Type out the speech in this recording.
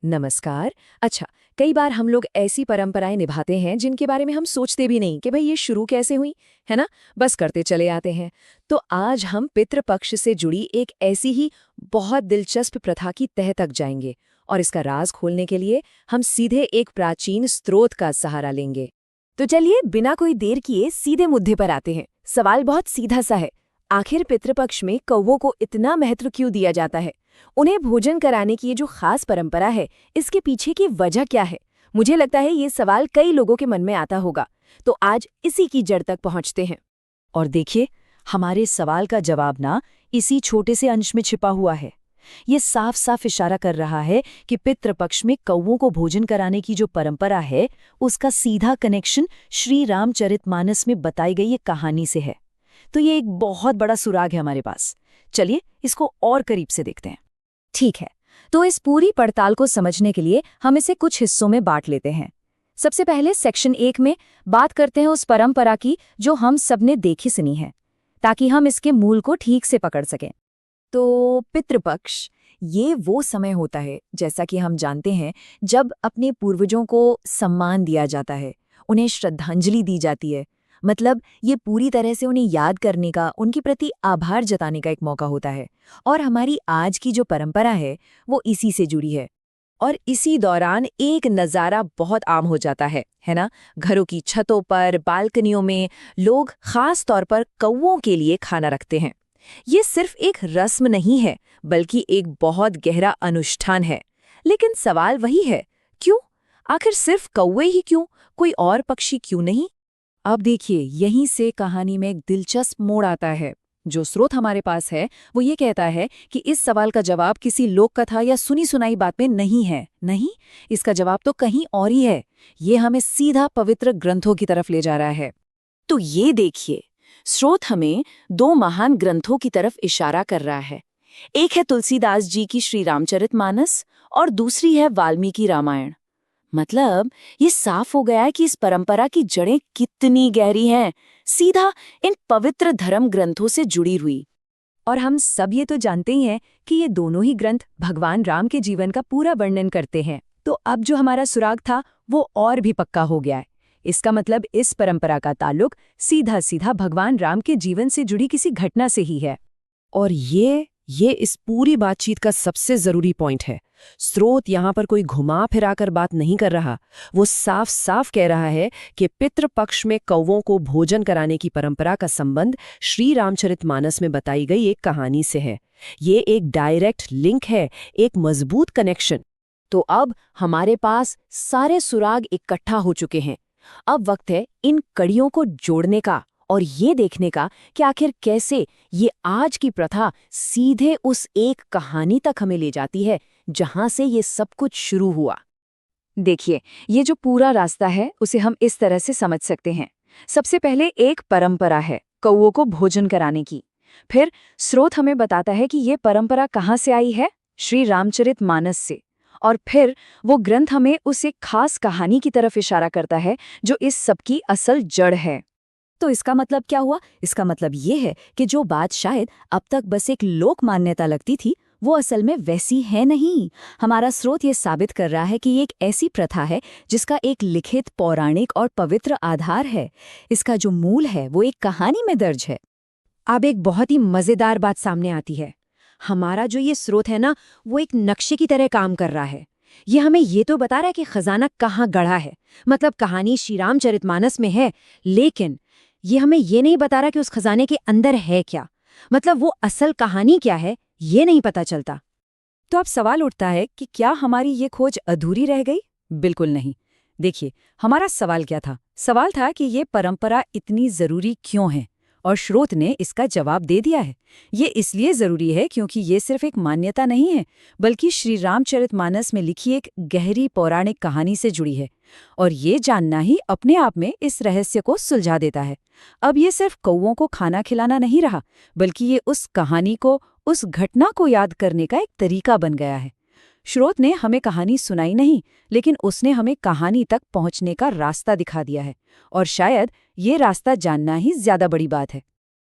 नमस्कार। अच्छा, कई बार हम लोग ऐसी परंपराएं निभाते हैं जिनके बारे में हम सोचते भी नहीं कि भाई ये शुरू कैसे हुई, है ना? बस करते चले आते हैं। तो आज हम पितृपक्ष से जुड़ी एक ऐसी ही बहुत दिलचस्प प्रथा की तह तक जाएंगे और इसका राज खोलने के लिए हम सीधे एक प्राचीन स्रोत का सहारा लेंगे। तो चलिए बिना कोई देर किए सीधे मुद्दे पर आते हैं। सवाल बहुत सीधा सा है। आखिर पितृपक्ष में कौवों को इतना महत्व क्यों दिया जाता है? उन्हें भोजन कराने की ये जो खास परंपरा है, इसके पीछे की वजह क्या है? मुझे लगता है ये सवाल कई लोगों के मन में आता होगा। तो आज इसी की जड़ तक पहुंचते हैं। और देखिए, हमारे सवाल का जवाब ना इसी छोटे से अंश में छिपा हुआ है। ये साफ साफ इशारा कर रहा है कि पितृपक्ष में कौवों को भोजन कराने की जो परंपरा है, उसका सीधा कनेक्शन श्री रामचरितमानस में बताई गई ये कहानी से है। तो ये एक बहुत बड़ा सुराग है हमारे पास। चलिए इसको और करीब से देखते हैं। ठीक है, तो इस पूरी पड़ताल को समझने के लिए हम इसे कुछ हिस्सों में बांट लेते हैं। सबसे पहले सेक्शन 1 में बात करते हैं उस परंपरा की जो हम सबने देखी सुनी है, ताकि हम इसके मूल को ठीक से पकड़ सकें। तो पितृपक्ष ये वो समय होता है, जैसा कि हम जानते हैं, जब अपने पूर्वजों को सम्मान दिया जाता है, उन्हें श्रद्धांजलि दी जाती है। मतलब ये पूरी तरह से उन्हें याद करने का, उनके प्रति आभार जताने का एक मौका होता है। और हमारी आज की जो परंपरा है वो इसी से जुड़ी है। और इसी दौरान एक नज़ारा बहुत आम हो जाता है ना? घरों की छतों पर, बालकनियों में लोग खास तौर पर कौवों के लिए खाना रखते हैं। ये सिर्फ एक रस्म नहीं है, बल्कि एक बहुत गहरा अनुष्ठान है। लेकिन सवाल वही है, क्यों? आखिर सिर्फ कौवे ही क्यों? कोई और पक्षी क्यों नहीं? अब देखिए, यहीं से कहानी में एक दिलचस्प मोड़ आता है। जो स्रोत हमारे पास है वो ये कहता है कि इस सवाल का जवाब किसी लोक कथा या सुनी सुनाई बात में नहीं है। नहीं, इसका जवाब तो कहीं और ही है। ये हमें सीधा पवित्र ग्रंथों की तरफ ले जा रहा है। तो ये देखिए, स्रोत हमें दो महान ग्रंथों की तरफ इशारा कर रहा है। एक है तुलसीदास जी की श्री रामचरितमानस और दूसरी है वाल्मीकि रामायण। मतलब ये साफ हो गया है कि इस परंपरा की जड़ें कितनी गहरी हैं, सीधा इन पवित्र धर्म ग्रंथों से जुड़ी हुई। और हम सब ये तो जानते ही हैं कि ये दोनों ही ग्रंथ भगवान राम के जीवन का पूरा वर्णन करते हैं। तो अब जो हमारा सुराग था वो और भी पक्का हो गया है। इसका मतलब इस परंपरा का ताल्लुक सीधा सीधा भगवान राम के जीवन से जुड़ी किसी घटना से ही है। और ये इस पूरी बातचीत का सबसे जरूरी पॉइंट है। स्रोत यहाँ पर कोई घुमा फिराकर बात नहीं कर रहा। वो साफ साफ कह रहा है कि पितृपक्ष में कौवों को भोजन कराने की परंपरा का संबंध श्री रामचरितमानस में बताई गई एक कहानी से है। ये एक डायरेक्ट लिंक है, एक मजबूत कनेक्शन। तो अब हमारे पास सारे सुराग इकट्ठा हो चुके हैं। अब वक्त है इन कड़ियों को जोड़ने का और ये देखने का कि आखिर कैसे ये आज की प्रथा सीधे उस एक कहानी तक हमें ले जाती है जहां से ये सब कुछ शुरू हुआ। देखिए, ये जो पूरा रास्ता है उसे हम इस तरह से समझ सकते हैं। सबसे पहले एक परंपरा है कौवों को भोजन कराने की। फिर स्रोत हमें बताता है कि ये परंपरा कहाँ से आई है, श्री रामचरितमानस से। और फिर वो ग्रंथ हमें उस एक खास कहानी की तरफ इशारा करता है जो इस सब की असल जड़ है। तो इसका मतलब क्या हुआ? इसका मतलब ये है कि जो बात शायद अब तक बस एक लोक मान्यता लगती थी, वो असल में वैसी है नहीं। हमारा स्रोत ये साबित कर रहा है कि ये एक ऐसी प्रथा है जिसका एक लिखित, पौराणिक और पवित्र आधार है। इसका जो मूल है वो एक कहानी में दर्ज है। अब एक बहुत ही मजेदार बात सामने आती है। हमारा जो ये स्रोत है ना, वो एक नक्शे की तरह काम कर रहा है। ये हमें ये तो बता रहा है कि खजाना कहाँ गढ़ा है, मतलब कहानी श्री रामचरितमानस में है, लेकिन ये हमें ये नहीं बता रहा कि उस खजाने के अंदर है क्या, मतलब वो असल कहानी क्या है, ये नहीं पता चलता। तो अब सवाल उठता है कि क्या हमारी ये खोज अधूरी रह गई? बिल्कुल नहीं। देखिए, हमारा सवाल क्या था? सवाल था कि ये परंपरा इतनी जरूरी क्यों है, और स्रोत ने इसका जवाब दे दिया है। ये इसलिए जरूरी है क्योंकि ये सिर्फ एक मान्यता नहीं है, बल्कि श्री रामचरितमानस में लिखी एक गहरी पौराणिक कहानी से जुड़ी है। और ये जानना ही अपने आप में इस रहस्य को सुलझा देता है। अब ये सिर्फ कौवों को खाना खिलाना नहीं रहा, बल्कि ये उस कहानी को, उस घटना को याद करने का एक तरीका बन गया है। स्रोत ने हमें कहानी सुनाई नहीं, लेकिन उसने हमें कहानी तक पहुंचने का रास्ता दिखा दिया है। और शायद ये रास्ता जानना ही ज्यादा बड़ी बात है।